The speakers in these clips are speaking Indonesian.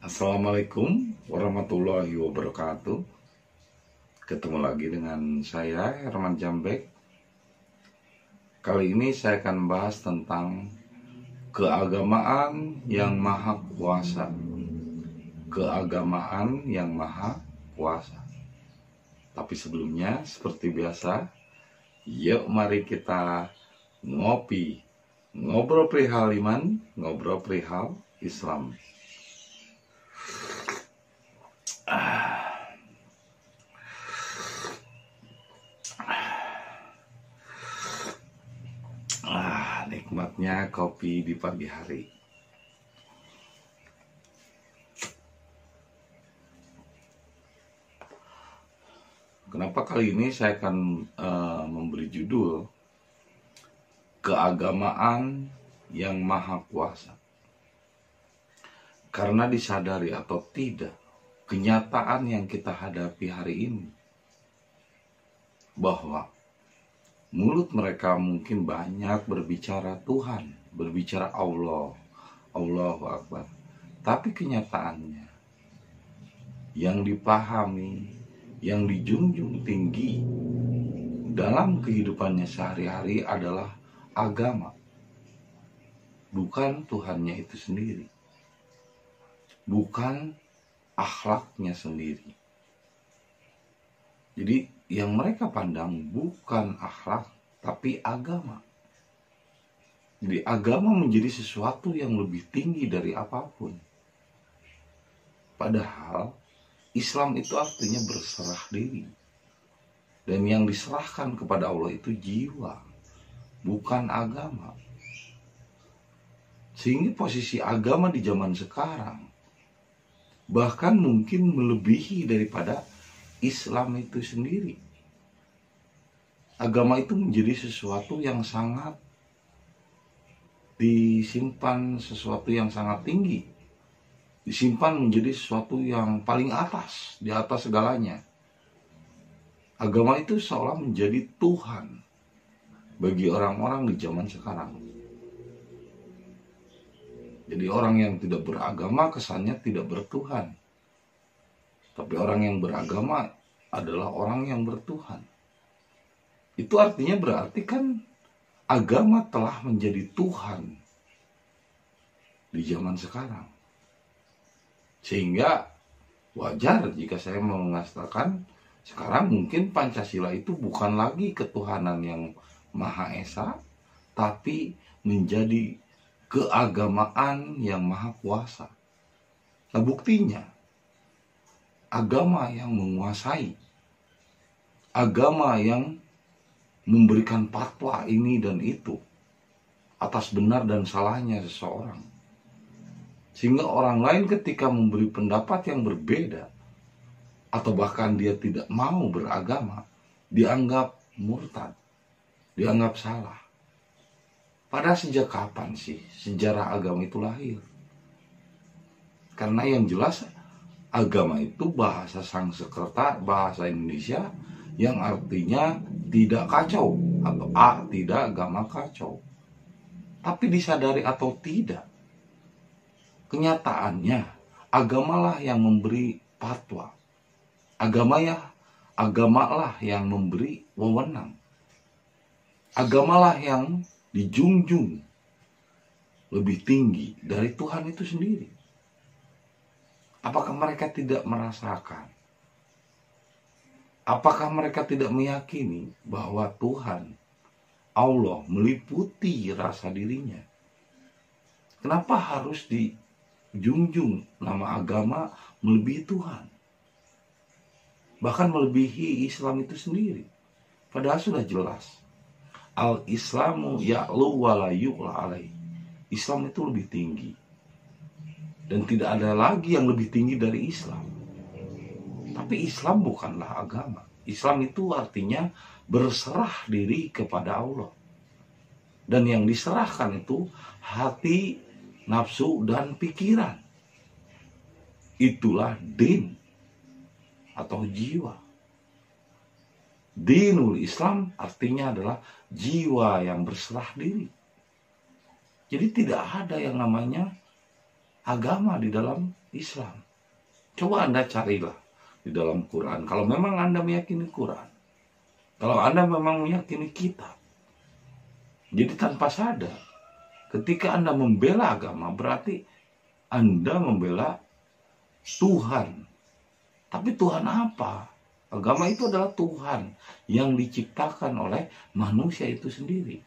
Assalamualaikum warahmatullahi wabarakatuh. Ketemu lagi dengan saya Herman Jambek. Kali ini saya akan bahas tentang keagamaan yang maha kuasa. Keagamaan yang maha kuasa. Tapi sebelumnya, seperti biasa, yuk mari kita ngopi. Ngobrol perihal iman, ngobrol perihal Islam. Nikmatnya kopi di pagi hari. Kenapa kali ini saya akan memberi judul Keagamaan yang Maha Kuasa? Karena disadari atau tidak, kenyataan yang kita hadapi hari ini bahwa mulut mereka mungkin banyak berbicara Tuhan, berbicara Allah, Allahu Akbar. Tapi kenyataannya yang dipahami, yang dijunjung tinggi dalam kehidupannya sehari-hari adalah agama, bukan Tuhannya itu sendiri, bukan akhlaknya sendiri. Jadi yang mereka pandang bukan akhlak, tapi agama. Jadi agama menjadi sesuatu yang lebih tinggi dari apapun. Padahal Islam itu artinya berserah diri. Dan yang diserahkan kepada Allah itu jiwa, bukan agama. Sehingga posisi agama di zaman sekarang bahkan mungkin melebihi daripada Islam itu sendiri. Agama itu menjadi sesuatu yang sangat disimpan, sesuatu yang sangat tinggi. Disimpan menjadi sesuatu yang paling atas, di atas segalanya. Agama itu seolah menjadi Tuhan bagi orang-orang di zaman sekarang. Jadi orang yang tidak beragama kesannya tidak bertuhan. Tapi orang yang beragama adalah orang yang bertuhan. Itu artinya berarti kan agama telah menjadi Tuhan di zaman sekarang. Sehingga wajar jika saya mengatakan sekarang mungkin Pancasila itu bukan lagi ketuhanan yang Maha Esa, tapi menjadi keagamaan yang maha kuasa. Nah, buktinya agama yang menguasai, agama yang memberikan fatwa ini dan itu atas benar dan salahnya seseorang. Sehingga orang lain ketika memberi pendapat yang berbeda atau bahkan dia tidak mau beragama, dianggap murtad, dianggap salah. Padahal sejak kapan sih sejarah agama itu lahir? Karena yang jelas agama itu bahasa Sanskerta, bahasa Indonesia yang artinya tidak kacau atau tidak agama kacau. Tapi disadari atau tidak, kenyataannya agamalah yang memberi fatwa. Agamalah yang memberi wewenang. Agamalah yang dijunjung lebih tinggi dari Tuhan itu sendiri. Apakah mereka tidak merasakan? Apakah mereka tidak meyakini bahwa Tuhan, Allah meliputi rasa dirinya? Kenapa harus dijunjung nama agama melebihi Tuhan? Bahkan melebihi Islam itu sendiri. Padahal sudah jelas. Al-Islamu ya'lu wa la yu'la alaih. Islam itu lebih tinggi. Dan tidak ada lagi yang lebih tinggi dari Islam. Tapi Islam bukanlah agama. Islam itu artinya berserah diri kepada Allah. Dan yang diserahkan itu hati, nafsu, dan pikiran. Itulah din atau jiwa. Dinul Islam artinya adalah jiwa yang berserah diri. Jadi tidak ada yang namanya agama di dalam Islam. Coba Anda carilah di dalam Quran. Kalau memang Anda meyakini Quran, kalau Anda memang meyakini kitab, jadi tanpa sadar, ketika Anda membela agama, berarti Anda membela Tuhan. Tapi Tuhan apa? Agama itu adalah Tuhan yang diciptakan oleh manusia itu sendiri.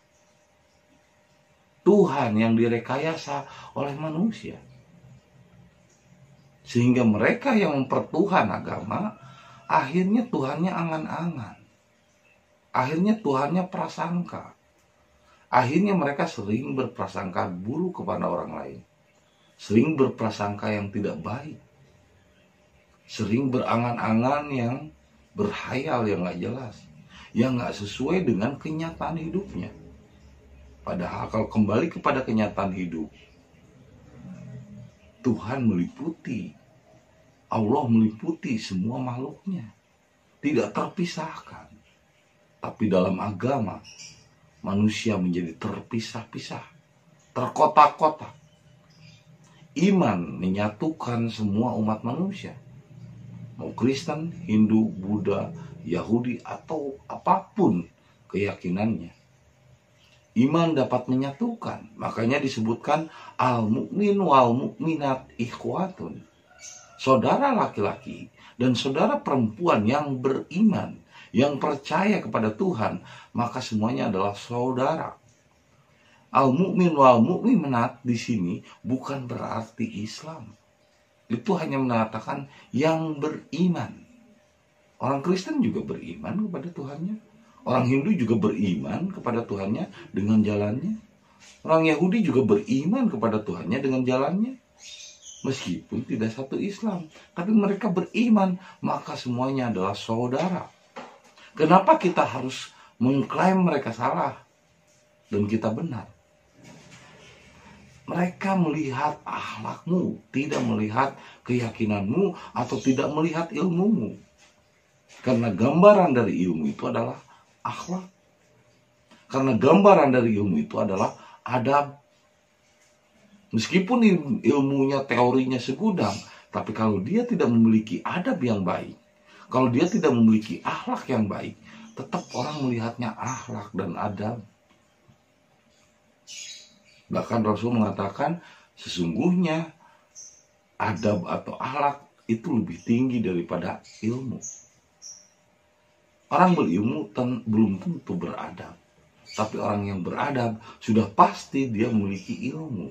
Tuhan yang direkayasa oleh manusia. Sehingga mereka yang mempertuhan agama, akhirnya Tuhannya angan-angan. Akhirnya Tuhannya prasangka. Akhirnya mereka sering berprasangka buruk kepada orang lain. Sering berprasangka yang tidak baik. Sering berangan-angan yang berhayal yang gak jelas. Yang gak sesuai dengan kenyataan hidupnya. Padahal kalau kembali kepada kenyataan hidup, Tuhan meliputi, Allah meliputi semua makhluknya. Tidak terpisahkan. Tapi dalam agama, manusia menjadi terpisah-pisah, terkotak-kotak. Iman menyatukan semua umat manusia. Mau Kristen, Hindu, Buddha, Yahudi, atau apapun keyakinannya. Iman dapat menyatukan. Makanya disebutkan al-mu'min wal-mu'minat ikhwatun. Saudara laki-laki dan saudara perempuan yang beriman, yang percaya kepada Tuhan, maka semuanya adalah saudara. Al-mu'min wal-mu'minat di sini bukan berarti Islam. Itu hanya mengatakan yang beriman. Orang Kristen juga beriman kepada Tuhannya. Orang Hindu juga beriman kepada Tuhannya dengan jalannya. Orang Yahudi juga beriman kepada Tuhannya dengan jalannya. Meskipun tidak satu Islam, tapi mereka beriman, maka semuanya adalah saudara. Kenapa kita harus mengklaim mereka salah dan kita benar? Mereka melihat akhlakmu, tidak melihat keyakinanmu, atau tidak melihat ilmumu. Karena gambaran dari ilmu itu adalah akhlak. Karena gambaran dari ilmu itu adalah adab. Meskipun ilmunya, teorinya segudang, tapi kalau dia tidak memiliki adab yang baik, kalau dia tidak memiliki akhlak yang baik, tetap orang melihatnya akhlak dan adab. Bahkan Rasul mengatakan sesungguhnya adab atau akhlak itu lebih tinggi daripada ilmu. Orang berilmu belum tentu beradab. Tapi orang yang beradab sudah pasti dia memiliki ilmu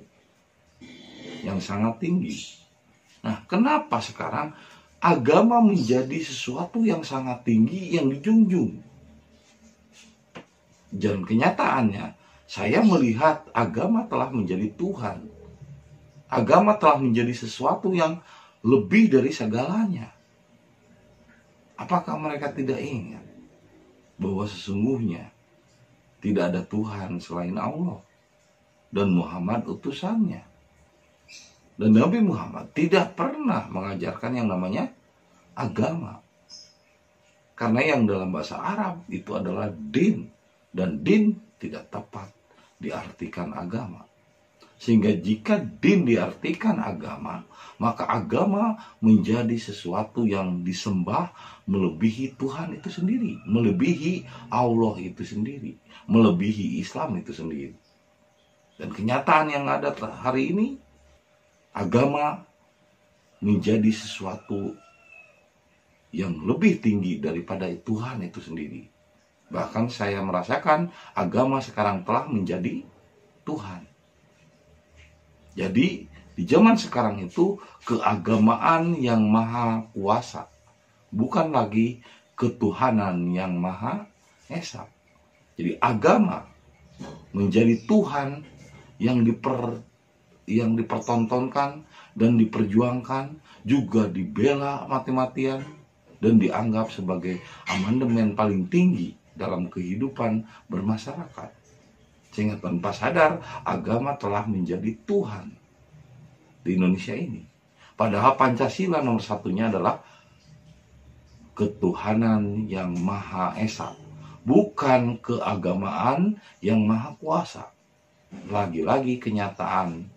yang sangat tinggi. Nah, kenapa sekarang agama menjadi sesuatu yang sangat tinggi yang dijunjung? Dan kenyataannya, saya melihat agama telah menjadi Tuhan. Agama telah menjadi sesuatu yang lebih dari segalanya. Apakah mereka tidak ingat bahwa sesungguhnya tidak ada Tuhan selain Allah dan Muhammad utusannya? Dan Nabi Muhammad tidak pernah mengajarkan yang namanya agama. Karena yang dalam bahasa Arab itu adalah din. Dan din tidak tepat diartikan agama. Sehingga jika din diartikan agama, maka agama menjadi sesuatu yang disembah melebihi Tuhan itu sendiri, melebihi Allah itu sendiri, melebihi Islam itu sendiri. Dan kenyataan yang ada hari ini, agama menjadi sesuatu yang lebih tinggi daripada Tuhan itu sendiri. Bahkan saya merasakan agama sekarang telah menjadi Tuhan. Jadi di zaman sekarang itu keagamaan yang maha kuasa, bukan lagi ketuhanan yang maha esa. Jadi agama menjadi Tuhan yang dipertontonkan dan diperjuangkan, juga dibela mati-matian dan dianggap sebagai amandemen paling tinggi dalam kehidupan bermasyarakat. Sehingga tanpa sadar agama telah menjadi Tuhan di Indonesia ini. Padahal Pancasila nomor satunya adalah ketuhanan yang maha esa, bukan keagamaan yang maha kuasa. Lagi-lagi kenyataan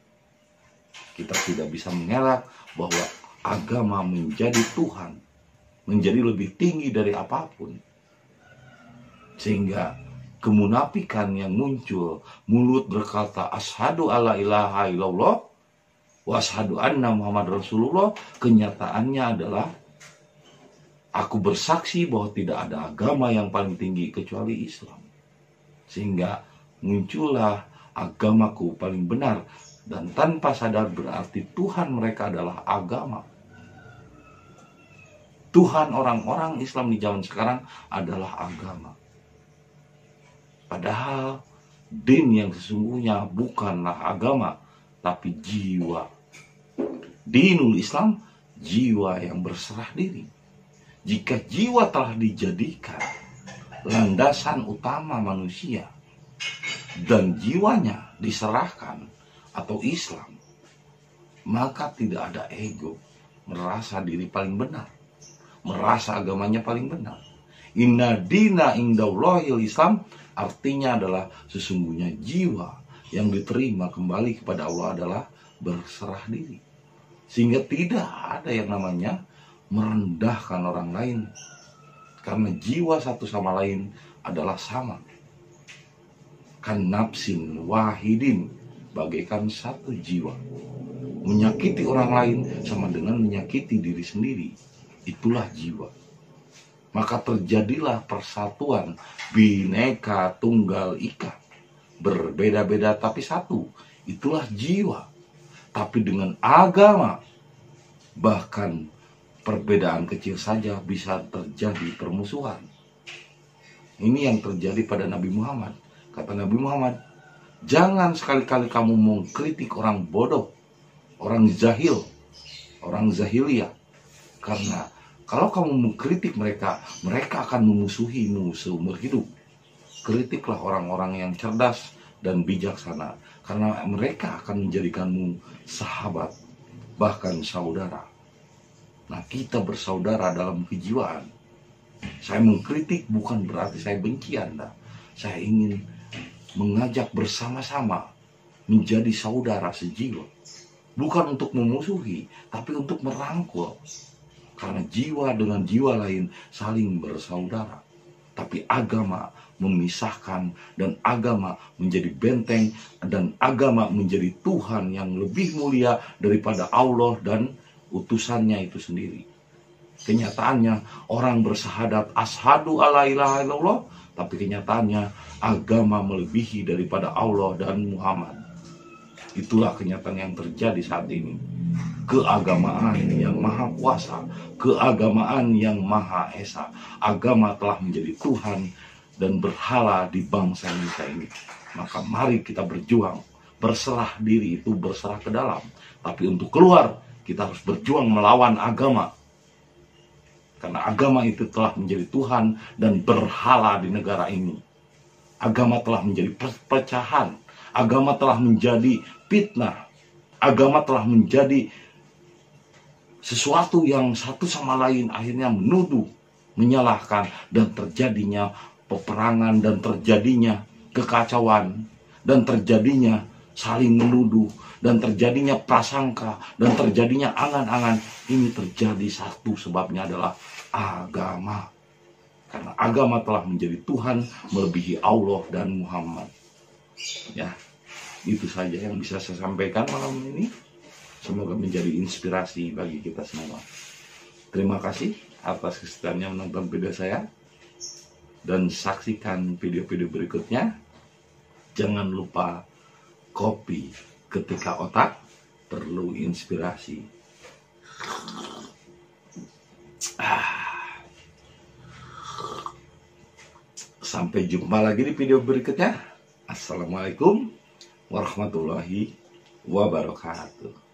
kita tidak bisa mengelak bahwa agama menjadi Tuhan, menjadi lebih tinggi dari apapun. Sehingga kemunafikan yang muncul, mulut berkata asyhadu alla ilaha illallah wa asyhadu anna Muhammad Rasulullah, kenyataannya adalah aku bersaksi bahwa tidak ada agama yang paling tinggi kecuali Islam. Sehingga muncullah agamaku paling benar, dan tanpa sadar berarti Tuhan mereka adalah agama. Tuhan orang-orang Islam di zaman sekarang adalah agama. Padahal din yang sesungguhnya bukanlah agama, tapi jiwa. Dinul Islam, jiwa yang berserah diri. Jika jiwa telah dijadikan landasan utama manusia dan jiwanya diserahkan atau Islam, maka tidak ada ego, merasa diri paling benar, merasa agamanya paling benar. Inna dina indallahil Islam, artinya adalah sesungguhnya jiwa yang diterima kembali kepada Allah adalah berserah diri. Sehingga tidak ada yang namanya merendahkan orang lain, karena jiwa satu sama lain adalah sama. Kan nafsin wahidin, bagaikan satu jiwa. Menyakiti orang lain sama dengan menyakiti diri sendiri. Itulah jiwa. Maka terjadilah persatuan Bhinneka Tunggal Ika. Berbeda-beda tapi satu. Itulah jiwa. Tapi dengan agama, bahkan perbedaan kecil saja bisa terjadi permusuhan. Ini yang terjadi pada Nabi Muhammad. Kata Nabi Muhammad, jangan sekali-kali kamu mengkritik orang bodoh, orang jahil, orang jahiliyah. Karena kalau kamu mengkritik mereka, mereka akan memusuhimu seumur hidup. Kritiklah orang-orang yang cerdas dan bijaksana, karena mereka akan menjadikanmu sahabat, bahkan saudara. Nah, kita bersaudara dalam kejiwaan. Saya mengkritik bukan berarti saya benci Anda. Saya ingin mengajak bersama-sama menjadi saudara sejiwa. Bukan untuk memusuhi, tapi untuk merangkul. Karena jiwa dengan jiwa lain saling bersaudara. Tapi agama memisahkan, dan agama menjadi benteng, dan agama menjadi Tuhan yang lebih mulia daripada Allah dan utusannya itu sendiri. Kenyataannya orang bersahadat asyhadu alla ilaha illallah, tapi kenyataannya agama melebihi daripada Allah dan Muhammad. Itulah kenyataan yang terjadi saat ini. Keagamaan yang maha kuasa, keagamaan yang maha esa. Agama telah menjadi Tuhan dan berhala di bangsa Indonesia ini. Maka mari kita berjuang. Berserah diri itu berserah ke dalam. Tapi untuk keluar, kita harus berjuang melawan agama. Karena agama itu telah menjadi Tuhan dan berhala di negara ini. Agama telah menjadi perpecahan. Agama telah menjadi fitnah. Agama telah menjadi sesuatu yang satu sama lain akhirnya menuduh, menyalahkan, dan terjadinya peperangan, dan terjadinya kekacauan, dan terjadinya saling menuduh, dan terjadinya prasangka, dan terjadinya angan-angan. Ini terjadi satu sebabnya adalah agama. Karena agama telah menjadi Tuhan melebihi Allah dan Muhammad. Ya, itu saja yang bisa saya sampaikan malam ini. Semoga menjadi inspirasi bagi kita semua. Terima kasih atas kesediaannya menonton video saya. Dan saksikan video-video berikutnya. Jangan lupa kopi ketika otak perlu inspirasi. Sampai jumpa lagi di video berikutnya. Assalamualaikum warahmatullahi wabarakatuh.